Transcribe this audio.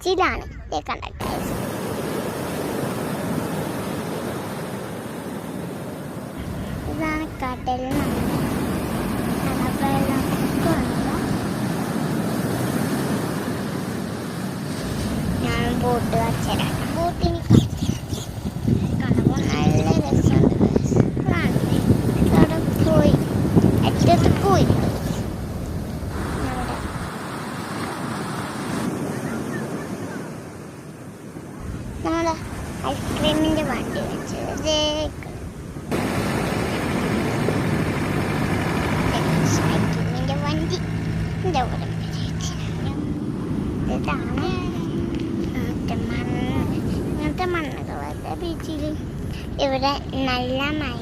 ബീച്ചിലാണ് conductor. ഇതാണ് കടലിൽ ഞാൻ ബോട്ട് കാണിച്ചുതരാം. ബോട്ടിന് കാണുമ്പോൾ നല്ല രസമുണ്ട്. അവിടെ പോയി അറ്റത്ത് പോയി നമ്മുടെ ഐസ്ക്രീമിൻ്റെ വണ്ടി വെച്ചത്. ഐസ്ക്രീമിൻ്റെ വണ്ടി എൻ്റെ കൂടെ ഇതാണ് ഇങ്ങനത്തെ മണ്ണുകളൊക്കെ ബീച്ചിൽ. ഇവിടെ നല്ല മഴ